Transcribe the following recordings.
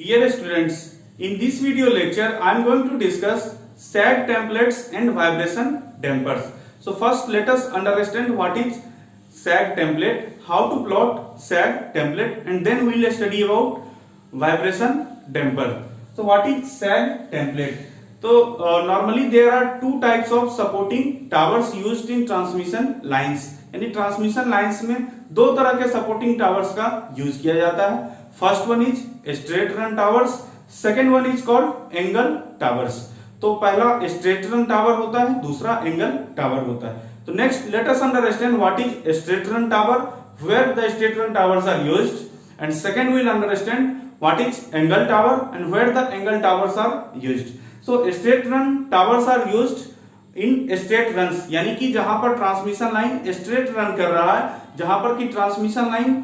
Dear students, in this video lecture, I am going to discuss sag templates and vibration dampers. So first let us understand what is sag template, how to plot sag template, and then we will study about vibration damper. So what is sag template? So normally there are two types of supporting towers used in transmission lines. यानी transmission lines में दो तरह के supporting towers का use किया जाता है. First one is straight run towers, second one is called angle towers. तो पहला स्ट्रेट रन टावर होता है, दूसरा एंगल टावर होता है. तो next let us understand what is straight run tower, where the straight run towers are used, and second we will understand what is angle tower and where the angle towers are used. So straight run towers are used in straight runs, यानी कि जहां पर transmission line straight run कर रहा है, जहां पर की ट्रांसमिशन लाइन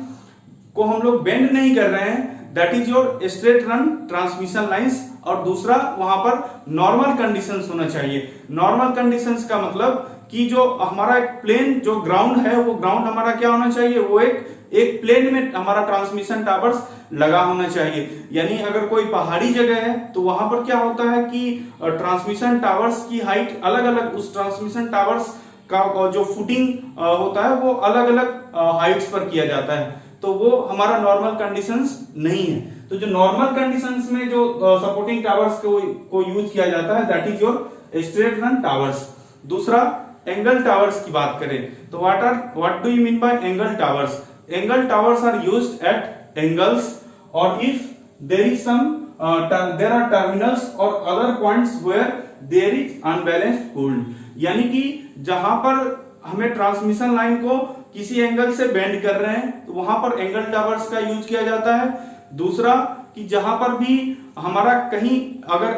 को हम लोग बेंड नहीं कर रहे हैं, that is your straight run transmission lines. और दूसरा वहां पर नॉर्मल कंडीशंस होना चाहिए. नॉर्मल कंडीशंस का मतलब कि जो हमारा एक प्लेन जो ग्राउंड है, वो ग्राउंड हमारा क्या होना चाहिए, वो एक प्लेन में हमारा ट्रांसमिशन टावर्स लगा होना चाहिए. यानी अगर कोई पहाड़ी जगह है तो वहां पर क्या होता है कि ट्रांसमिशन टावर्स की हाइट अलग अलग, उस ट्रांसमिशन टावर्स का जो फुटिंग होता है वो अलग अलग हाइट्स पर किया जाता है. तो वो हमारा नॉर्मल कंडीशंस नहीं है. तो जो नॉर्मल कंडीशंस में जो सपोर्टिंग टावर्स को यूज किया जाता है, that is your straight run towers. दूसरा एंगल टावर्स की बात करें तो what do you mean by angle towers? Angle towers are used at angles, or if there is there are terminals or other points where there is unbalanced hold. यानी कि जहां पर हमें ट्रांसमिशन लाइन को किसी एंगल से bend कर रहे हैं तो वहां पर एंगल टावर्स का यूज किया जाता है. दूसरा कि जहां पर भी हमारा कहीं अगर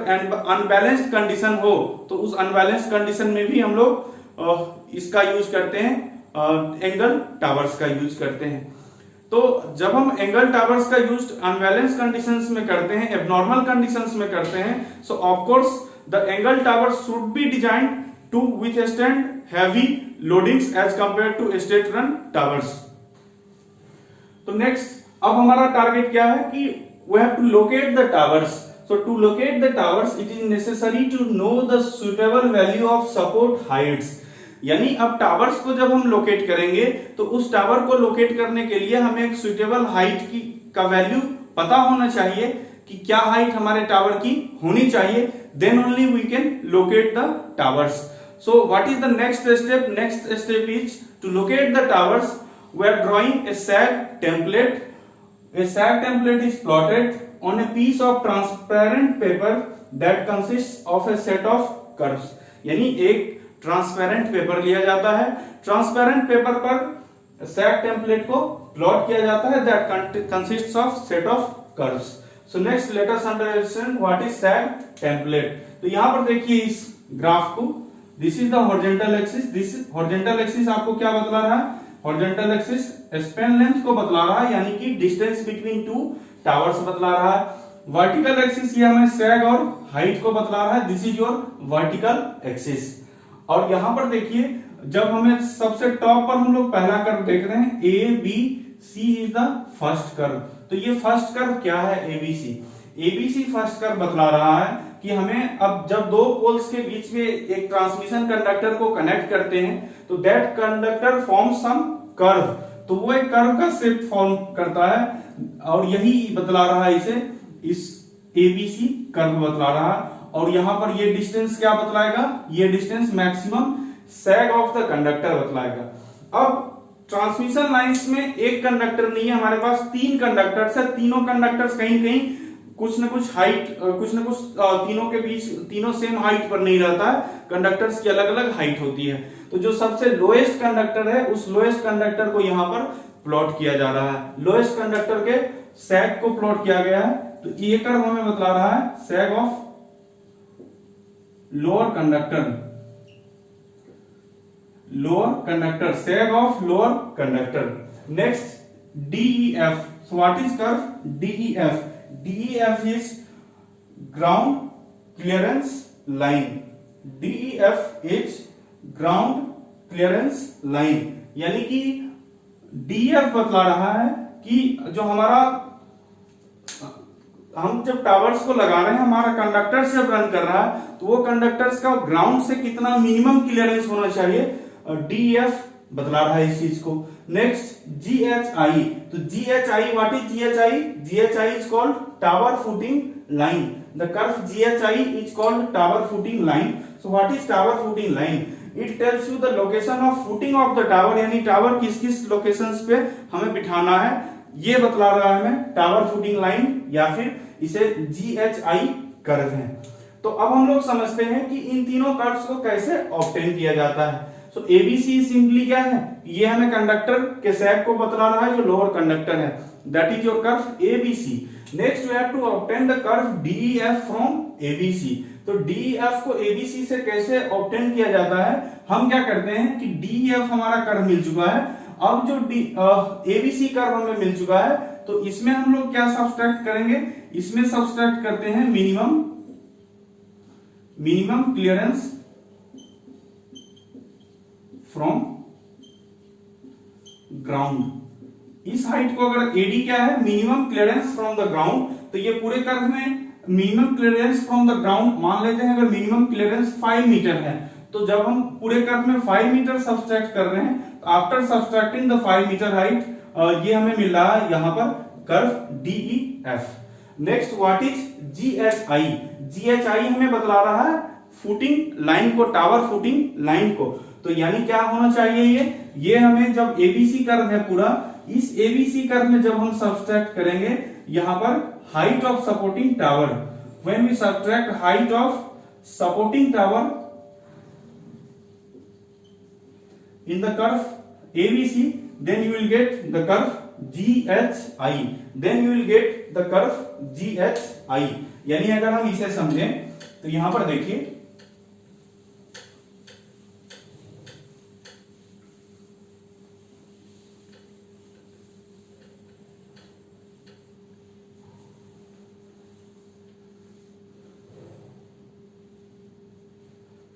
अनबैलेंस्ड कंडीशन हो तो उस अनबैलेंस्ड कंडीशन में भी हम लोग इसका यूज करते हैं, एंगल टावर्स का यूज करते हैं. तो जब हम एंगल टावर्स का यूज अनबैलेंस कंडीशंस में करते हैं, एबनॉर्मल कंडीशंस में करते हैं, so of course the angle towers should be designed to withstand heavy loadings as compare to straight run towers. तो नेक्स्ट अब हमारा टारगेट क्या है कि we have to locate the towers. So to locate the towers it is necessary to know the suitable value of support heights. यानी अब towers को जब हम लोकेट करेंगे तो उस टावर को लोकेट करने के लिए हमें एक सुटेबल हाइट का वैल्यू पता होना चाहिए कि क्या हाइट हमारे टावर की होनी चाहिए. Then only we can locate the towers. So what is the next step? Next step is to locate the towers. We are drawing a sag template. A sag template is plotted on a piece of transparent paper that consist of a set of curves. यानी एक transparent paper लिया जाता है, transparent paper पर सैग template को plot किया जाता है, that consists of set of curves. So next let us understand what is sag template. तो यहां पर देखिए इस ग्राफ को, this is the horizontal axis. This horizontal axis आपको क्या बतला रहा है? हॉरिजॉन्टल एक्सिस स्पैन लेंथ को बतला रहा है, यानी कि डिस्टेंस बिटवीन टू टावर्स बतला रहा है. वर्टिकल एक्सिस ये हमें सैग और हाइट को बतला रहा है. This is your vertical axis. और यहां पर देखिए जब हमें सबसे टॉप पर हम लोग पहला कर्व देख रहे हैं, A B C is the first curve. तो ये फर्स्ट कर्व क्या है? एबीसी. एबीसी फर्स्ट कर्व बतला रहा है कि हमें अब जब दो पोल्स के बीच में एक ट्रांसमिशन कंडक्टर को कनेक्ट करते हैं तो that conductor form some curve. तो वो एक कर्व का शेप फॉर्म करता है और यही बतला रहा है इसे, इस एबीसी कर्व बतला रहा है. और यहां पर ये डिस्टेंस क्या बतलाएगा? ये distance maximum sag of the conductor बतलाएगा. अब ट्रांसमिशन लाइंस में एक कंडक्टर नहीं है, हमारे पास तीन कंडक्टर्स है. तीनों कंडक्टर्स कहीं कहीं कुछ न कुछ हाइट, कुछ न कुछ तीनों के बीच, तीनों सेम हाइट पर नहीं रहता है, कंडक्टर्स की अलग अलग हाइट होती है. तो जो सबसे लोएस्ट कंडक्टर है उस लोएस्ट कंडक्टर को यहां पर प्लॉट किया जा रहा है. लोएस्ट कंडक्टर के सैग को प्लॉट किया गया है. तो ये कर्व हमें बतला रहा है सैग of lower conductor, sag of lower conductor. Next DEF. So what is curve? DEF. DEF is ground clearance line. DEF is ground clearance line. यानी कि DEF बतला रहा है कि जो हमारा हम जब टावर्स को लगा रहे हैं, हमारा कंडक्टर से जब रन कर रहा है, तो वो कंडक्टर्स का ग्राउंड से कितना मिनिमम क्लियरेंस होना चाहिए, डीएफ बतला रहा है इस चीज को। नेक्स्ट जीएचआई, तो GHI, what is GHI? GHI is called tower footing line. The curve GHI is called tower footing line. So what is tower footing line? It tells you the location of footing of the tower, यानी tower किस किस locations पे हमें बिठाना है, ये बतला रहा है हमें टावर फुटिंग लाइन, या फिर इसे जीएचआई कर्व है। तो अब हम लोग समझते हैं कि इन तीनों कर्व्स को कैसे ऑब्टेन किया जाता है। सो एबीसी सिंपली क्या है, ये हमें कंडक्टर के सैग को बतला रहा है जो लोअर कंडक्टर है, that is your curve ABC. Next we have to obtain the curve DEF from ABC. तो डीईएफ को एबीसी से कैसे ऑब्टेन किया जाता है, हम क्या करते हैं कि डीईएफ हमारा कर्व मिल चुका है, अब जो एबीसी कर्व हमें मिल चुका है, तो इसमें हम लोग क्या सब्सट्रैक्ट करेंगे, इसमें सब्सट्रैक्ट करते हैं मिनिमम क्लियरेंस फ्रॉम ग्राउंड। इस हाइट को अगर एडी क्या है, minimum clearance from the ground, तो ये पूरे कर्व में minimum clearance from the ground मान लेते हैं। अगर मिनिमम क्लियरेंस 5 मीटर है, तो जब हम पूरे कर्व में 5 मीटर सब्सट्रैक्ट कर रहे हैं, after subtracting the 5 metre height, ये हमें मिल रहा है यहां पर curve DEF. Next what is GHI? GHI हमें बतला रहा है फुटिंग लाइन को, टावर फुटिंग लाइन को। तो यानी क्या होना चाहिए, ये हमें जब एबीसी कर्व है पूरा, इस एबीसी कर्व में जब हम सब्सट्रैक्ट करेंगे यहां पर height of supporting tower, when we subtract height of supporting tower in the curve ABC, then you will get the curve GHI, then you will get the curve GHI। यानी अगर हम इसे समझें तो यहां पर देखिए,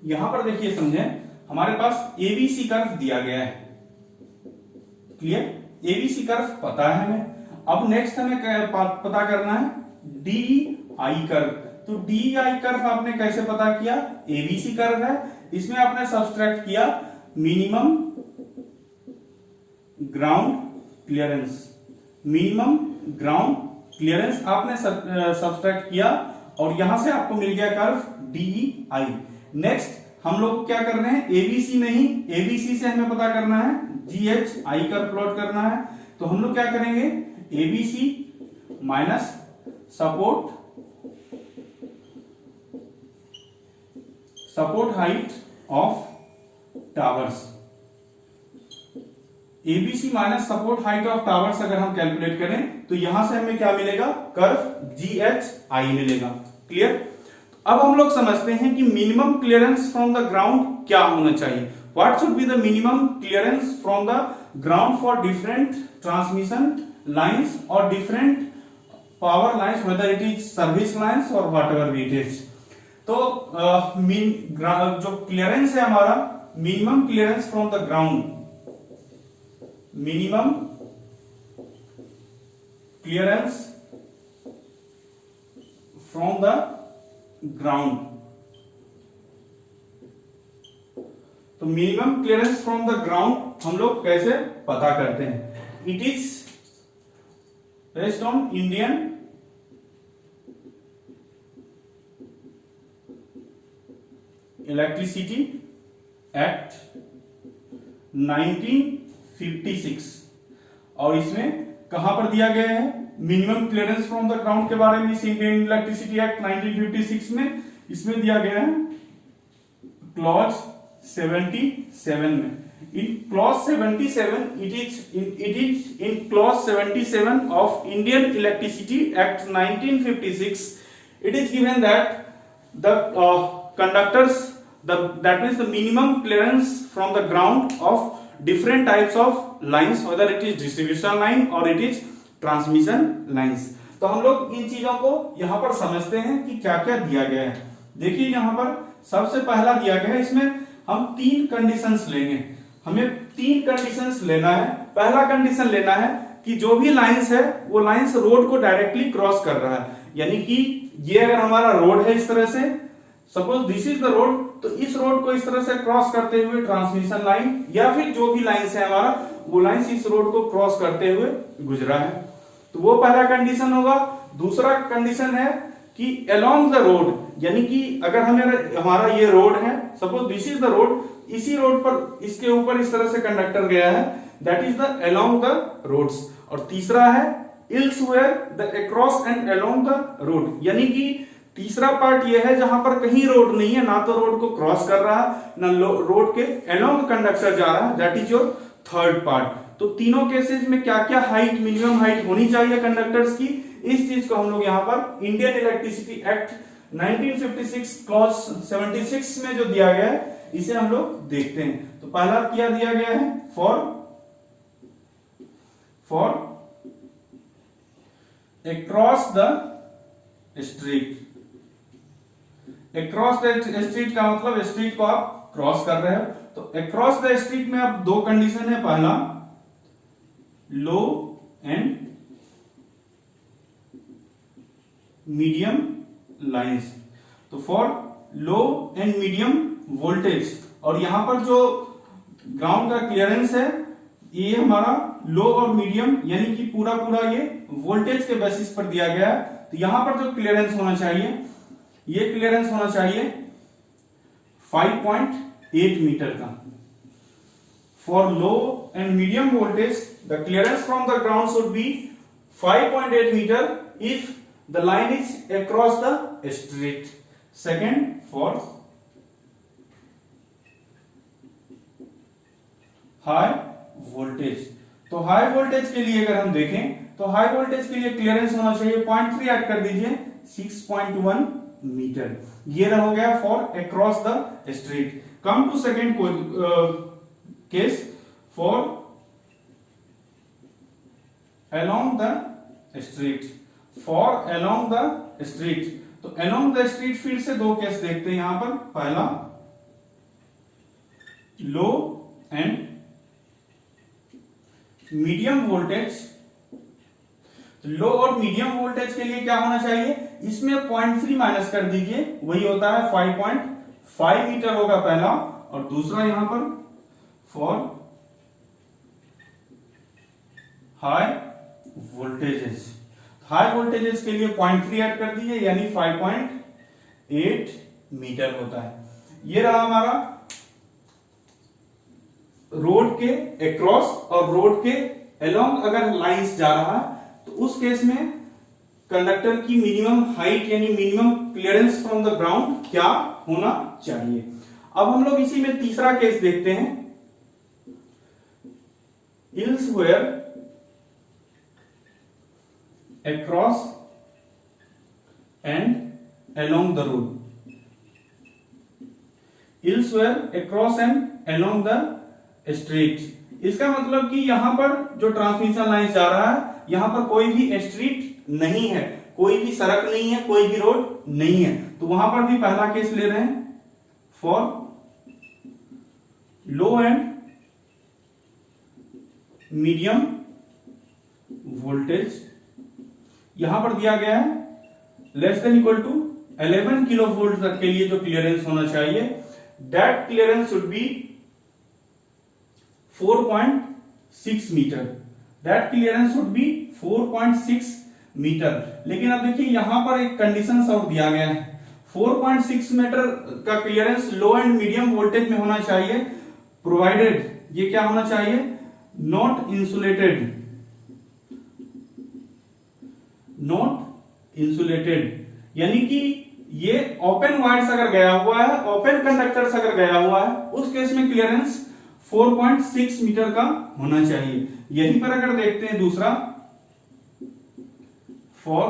यहां पर देखिए समझें, हमारे पास एबीसी कर्व दिया गया है, क्लियर? एबीसी कर्व पता है हमें। अब नेक्स्ट हमें पता करना है डीआई कर्व। तो डीआई कर्व आपने कैसे पता किया, एबीसी कर्व है, इसमें आपने सब्सट्रैक्ट किया minimum ground clearance, minimum ground clearance आपने सब्सट्रैक्ट किया, और यहां से आपको मिल गया कर्व डीआई। नेक्स्ट हम लोग क्या कर रहे हैं, एबीसी नहीं, एबीसी से हमें पता करना है जीएचआई कर्व प्लॉट करना है। तो हम लोग क्या करेंगे, ABC minus support height of towers, ABC minus support height of towers अगर हम कैलकुलेट करें, तो यहां से हमें क्या मिलेगा, कर्व जीएचआई मिलेगा। क्लियर? अब हम लोग समझते हैं कि minimum clearance from the ground क्या होना चाहिए। What should be the minimum clearance from the ground for different transmission lines और different power lines, whether it is service lines और व्हाटएवर इट इज। तो जो क्लियरेंस है हमारा, minimum clearance from the ground, minimum clearance from the ground. तो minimum clearance from the ground हम लोग कैसे पता करते हैं, it is based on Indian electricity act 1956, और इसमें कहां पर दिया गया है minimum clearance from the ground के बारे में, इंडियन इलेक्ट्रिसिटी एक्ट 1956 में इसमें दिया गया है क्लॉज 77 में। In clause 77 it is in clause 77 of Indian electricity act 1956 it is given that the conductors, that means the minimum clearance from the ground of different types of lines, whether it is distribution line or it is transmission lines। तो हम लोग इन चीजों को यहां पर समझते हैं कि क्या क्या दिया गया है। देखिए यहां पर सबसे पहला दिया गया है, इसमें हम 3 कंडीशंस लेंगे, हमें 3 कंडीशंस लेना है। पहला कंडीशन लेना है कि जो भी लाइंस है वो लाइंस रोड को डायरेक्टली क्रॉस कर रहा है, यानी कि ये अगर हमारा रोड है इस तरह से, suppose this is the road, तो इस रोड को इस तरह से क्रॉस करते हुए ट्रांसमिशन लाइन या फिर जो भी लाइंस है हमारा, वो लाइंस इस रोड को क्रॉस करते हुए गुजरा है। तो वो पहला कंडीशन होगा। दूसरा कंडीशन है कि अलोंग द रोड, यानी कि अगर हमारा ये रोड है, suppose this is the road, इसी रोड पर इसके ऊपर इस तरह से कंडक्टर गया है, that is the along the roads. और तीसरा है elsewhere the across and along the road, यानी कि तीसरा पार्ट ये है जहां पर कहीं रोड नहीं है, ना तो रोड को क्रॉस कर रहा है ना रोड के अलोंग कंडक्टर जा रहा है, that is your third part. तो तीनों केसेस में क्या क्या हाइट, मिनिमम हाइट होनी चाहिए कंडक्टर्स की, इस चीज को हम लोग यहाँ पर इंडियन इलेक्ट्रिसिटी एक्ट 1956 क्लॉज 76 में जो दिया गया है, इसे हम लोग देखते हैं। तो पहला क्या दिया गया है, for across the street. Across the street का मतलब स्ट्रीट को आप क्रॉस कर रहे हो, तो अक्रॉस द स्ट्रीट में अब दो कंडीशन है, पहला लो एंड मीडियम लाइंस। तो for low and medium voltage, और यहां पर जो ग्राउंड का क्लियरेंस है ये हमारा लो और मीडियम, यानी कि पूरा ये वोल्टेज के बेसिस पर दिया गया है। तो यहां पर जो क्लियरेंस होना चाहिए, ये क्लियरेंस होना चाहिए 5.8 मीटर का। For low and medium voltage the clearance from the ground should be 5.8 metre if the line is across the street. Second, for high voltage, तो हाई वोल्टेज के लिए अगर हम देखें तो हाई वोल्टेज के लिए क्लियरेंस होना चाहिए 0.3 ऐड कर दीजिए 6.1 मीटर। ये हो गया for across the street. Come to second case, for along the street. For along the street, तो अलोंग द स्ट्रीट फिर से दो केस देखते हैं यहां पर। पहला low and medium voltage. Low और मीडियम वोल्टेज के लिए क्या होना चाहिए, इसमें 0.3 माइनस कर दीजिए, वही होता है 5.5 मीटर होगा पहला। और दूसरा यहां पर for high voltages, high voltages के लिए 0.3 ऐड कर दीजिए, यानी 5.8 मीटर होता है। ये रहा हमारा रोड के अक्रॉस और रोड के अलोंग अगर लाइंस जा रहा है, तो उस केस में कंडक्टर की मिनिमम हाइट यानी minimum clearance from the ground क्या होना चाहिए। अब हम लोग इसी में तीसरा केस देखते हैं, elsewhere across and along the road. Elsewhere across and along the street, इसका मतलब कि यहां पर जो ट्रांसमिशन लाइन जा रहा है, यहां पर कोई भी स्ट्रीट नहीं है, कोई भी सड़क नहीं है, कोई भी रोड नहीं है। तो वहां पर भी पहला केस ले रहे हैं, for low and medium voltage. यहां पर दिया गया है less than equal to 11 kilo volt तक के लिए जो क्लियरेंस होना चाहिए, that clearance should be 4.6 metre. That clearance should be 4.6 metre. लेकिन अब देखिए यहां पर एक कंडीशन और दिया गया है, 4.6 मीटर का clearance low and medium voltage में होना चाहिए, प्रोवाइडेड ये क्या होना चाहिए, नॉट इंसुलेटेड। नॉट इंसुलेटेड यानी कि ये ओपन वायर्स अगर गया हुआ है, ओपन कंडक्टर्स अगर गया हुआ है, उस केस में क्लियरेंस 4.6 मीटर का होना चाहिए। यहीं पर अगर देखते हैं दूसरा, for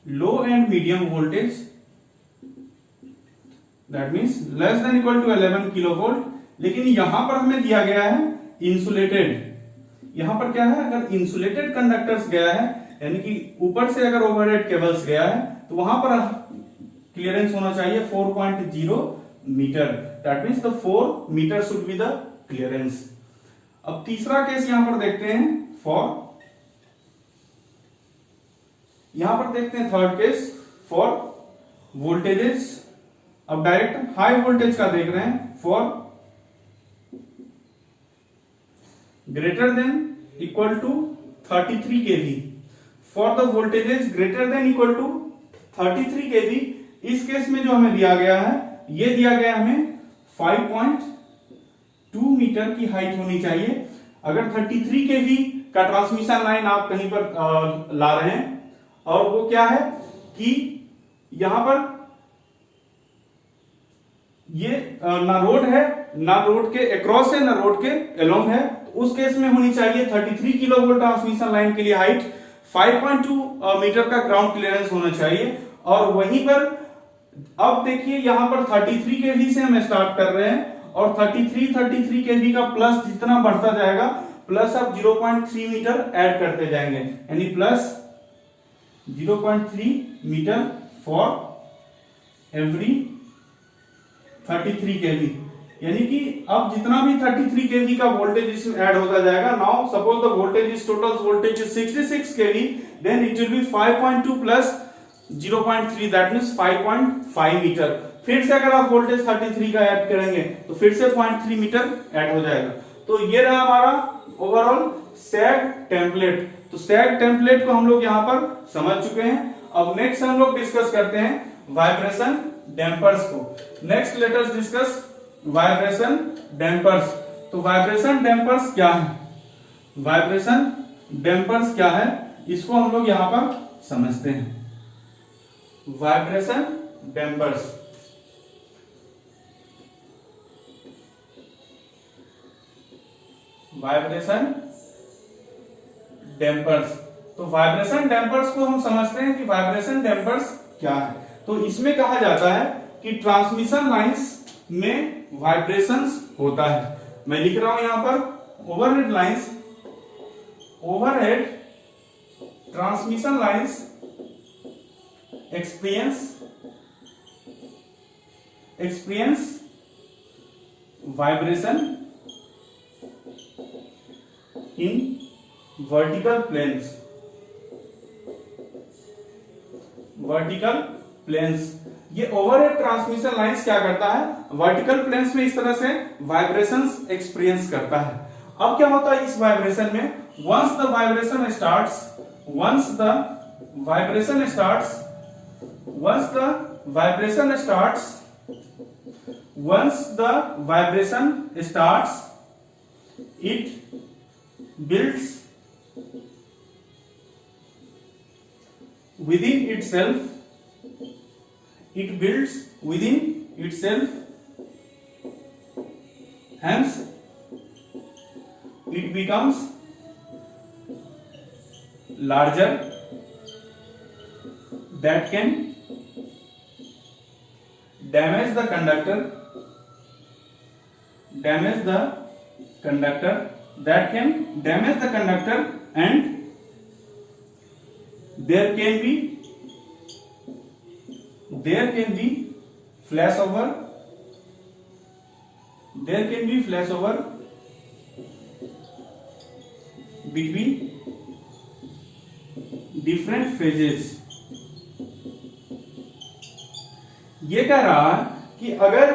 low and medium voltage, that means less than equal to 11 kilo volt, लेकिन यहां पर हमें दिया गया है इंसुलेटेड। यहां पर क्या है, अगर इंसुलेटेड कंडक्टर्स गया है, यानी कि ऊपर से अगर ओवरहेड केबल्स गया है, तो वहां पर क्लियरेंस होना चाहिए 4.0 metre. That means the 4 metre should be the clearance. अब तीसरा केस यहां पर देखते हैं, फॉर यहां पर देखते हैं थर्ड केस फॉर वोल्टेजेस। अब डायरेक्ट हाई वोल्टेज का देख रहे हैं, for greater than equal to 33 kV, for the voltages greater than equal to 33 kV। इस केस में जो हमें दिया गया है, ये दिया गया हमें 5.2 मीटर की हाइट होनी चाहिए। अगर 33 kV का ट्रांसमिशन लाइन आप कहीं पर ला रहे हैं, और वो क्या है कि यहां पर ये ना रोड है, ना रोड के अक्रॉस है, ना रोड के अलोंग है, तो उस केस में होनी चाहिए 33 किलो वोल्ट ट्रांसमिशन लाइन के लिए हाइट 5.2 मीटर का ग्राउंड क्लियरेंस होना चाहिए। और वहीं पर अब देखिए यहां पर 33 kV से हम स्टार्ट कर रहे हैं, और 33 kV का प्लस जितना बढ़ता जाएगा, प्लस आप 0.3 मीटर ऐड करते जाएंगे, यानी plus 0.3 metre for every 33 kV। यानी कि अब जितना भी 33 kV का वोल्टेज इसमें ऐड होता जाएगा, now suppose the voltage is total voltage is 66 kV, then it will be 5.2 plus 0.3, that means 5.5 metre. फिर से अगर आप वोल्टेज 33 का ऐड करेंगे तो फिर से 0.3 मीटर ऐड हो जाएगा। तो ये रहा हमारा ओवरऑल सैग टेम्पलेट। तो सैग टेम्पलेट को हम लोग यहां पर समझ चुके हैं। अब नेक्स्ट हम लोग डिस्कस करते हैं वाइब्रेशन डैम्पर्स को। Next let us discuss vibration dampers. तो वाइब्रेशन डैम्पर्स क्या है, वाइब्रेशन डैम्पर्स क्या है, इसको हम लोग यहां पर समझते हैं। Vibration dampers, vibration dampers. तो वाइब्रेशन डैम्पर्स को हम समझते हैं कि वाइब्रेशन डैम्पर्स क्या है। तो इसमें कहा जाता है कि ट्रांसमिशन लाइंस में वाइब्रेशंस होता है। मैं लिख रहा हूं यहां पर overhead lines, overhead transmission lines experience vibration in vertical planes, ये ओवरहेड ट्रांसमिशन लाइंस क्या करता है, वर्टिकल प्लेन्स में इस तरह से वाइब्रेशंस एक्सपीरियंस करता है। अब क्या होता है इस वाइब्रेशन में, once the vibration starts, once the vibration starts, it builds within itself, hence it becomes larger, that can damage the conductor, and there can be flashover, between different phases। ये कह रहा है कि अगर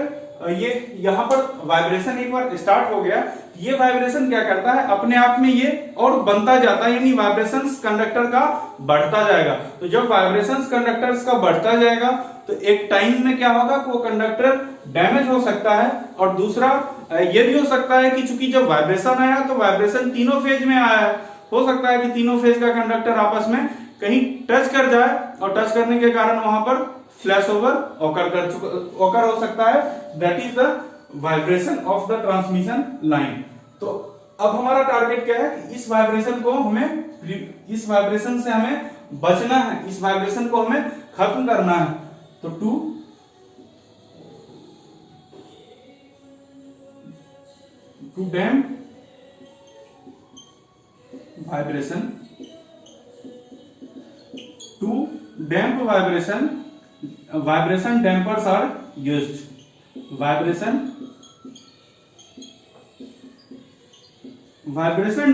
ये यहां पर वाइब्रेशन एक बार स्टार्ट हो गया, ये वाइब्रेशन क्या करता है, अपने आप में ये और बनता जाता है, यानी वाइब्रेशंस कंडक्टर का बढ़ता जाएगा। तो जब वाइब्रेशंस कंडक्टर्स का बढ़ता जाएगा तो एक टाइम में क्या होगा कि वो कंडक्टर डैमेज हो सकता है। और दूसरा ये भी हो सकता है कि चूंकि जब वाइब्रेशन आया तो वाइब्रेशन तीनों फेज में आया है, हो सकता है कि तीनों फेज का कंडक्टर आपस में कहीं टच कर जाए, और टच करने के कारण वहां पर फ्लैश ओवर ओकर हो सकता है, that is the vibration of the transmission line. तो अब हमारा टारगेट क्या है कि इस वाइब्रेशन से हमें बचना है, इस वाइब्रेशन को हमें खत्म करना है। तो to damp vibration dampers are used, vibration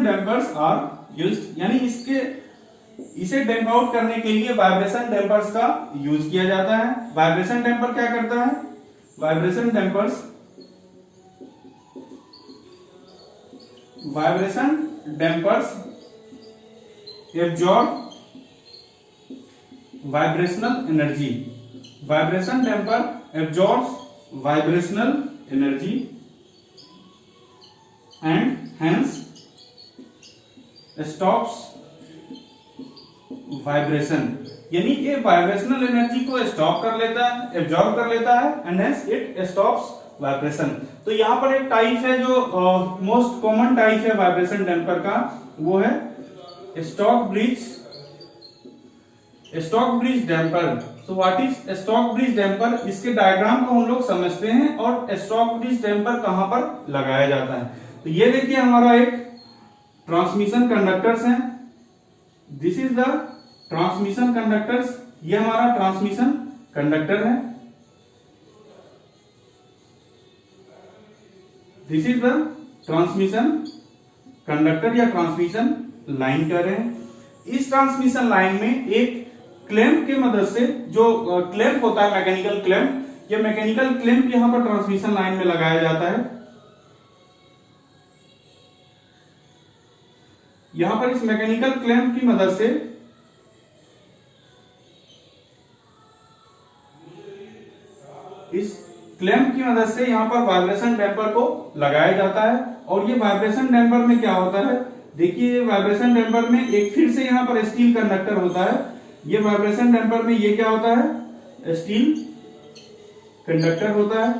dampers are used, यानी इसके इसे डैम्प आउट करने के लिए वाइब्रेशन डैम्पर्स का यूज किया जाता है। वाइब्रेशन डैम्पर क्या करता है? Vibration dampers absorb vibrational energy. Vibration damper absorbs vibrational energy and hence stops vibration, यानी ये वाइब्रेशनल एनर्जी को स्टॉप कर लेता है, एब्जॉर्ब कर लेता है and hence it stops vibration. तो यहाँ पर एक टाइप है जो मोस्ट कॉमन टाइप है वाइब्रेशन डैम्पर का, वो है stock bridge damper. So what is stock bridge damper? इसके डायग्राम को हम लोग समझते हैं और स्टॉक ब्रिज डैम्पर कहां पर लगाया जाता है। तो ये देखिए हमारा एक ट्रांसमिशन कंडक्टर्स है, this is the transmission conductors, ये हमारा ट्रांसमिशन कंडक्टर है, this is the transmission conductor या ट्रांसमिशन लाइन कह रहे हैं। इस ट्रांसमिशन लाइन में एक क्लैंप की मदद से, जो क्लैंप होता है मैकेनिकल क्लैंप, ये मैकेनिकल क्लैंप यहां पर ट्रांसमिशन लाइन में लगाया जाता है। यहां पर इस मैकेनिकल क्लैंप की मदद से यहां पर वाइब्रेशन डैम्पर को लगाया जाता है। और ये वाइब्रेशन डैम्पर में क्या होता है, देखिए वाइब्रेशन डैम्पर में एक फिर से यहां पर स्टील कंडक्टर होता है। ये वाइब्रेशन डैम्पर में ये क्या होता है, स्टील कंडक्टर होता है।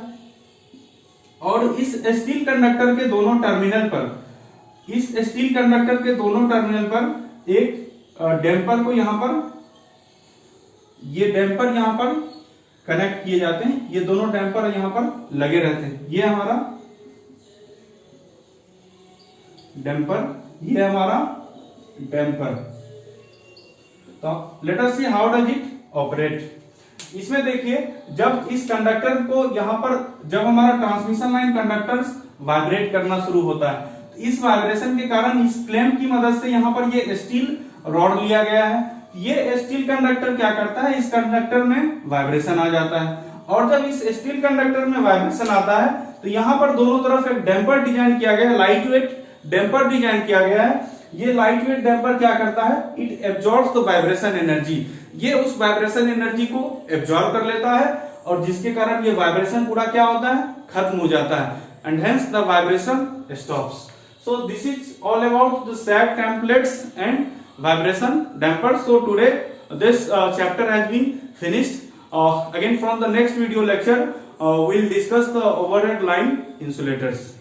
और इस स्टील कंडक्टर के दोनों टर्मिनल पर एक डैम्पर को यहां पर, ये डैम्पर यहां पर कनेक्ट किए जाते हैं, ये दोनों डैम्पर यहां पर लगे रहते हैं। ये हमारा डैम्पर। तो let us see how does it operate. इसमें देखिए जब इस कंडक्टर को यहां पर, जब हमारा ट्रांसमिशन लाइन कंडक्टर्स वाइब्रेट करना शुरू होता है, तो इस वाइब्रेशन के कारण इस क्लैंप की मदद से यहां पर ये स्टील रॉड लिया गया है। ये स्टील कंडक्टर क्या करता है, इस कंडक्टर में वाइब्रेशन आ जाता है। और जब इस स्टील कंडक्टर में वाइब्रेशन आता है तो यहां पर दोनों तरफ एक डैम्पर डिजाइन किया गया है, लाइट वेट डैम्पर डिजाइन किया गया है। ये लाइट वेट डैम्पर क्या करता है, it absorbs the vibration energy, ये उस वाइब्रेशन एनर्जी को एब्जॉर्ब कर लेता है और जिसके कारण ये वाइब्रेशन पूरा क्या होता है, खत्म हो जाता है and hence the vibration stops. So this is all about the sag templates and vibration dampers. So today this chapter has been finished. Again from the next video lecture we'll discuss the overhead line insulators.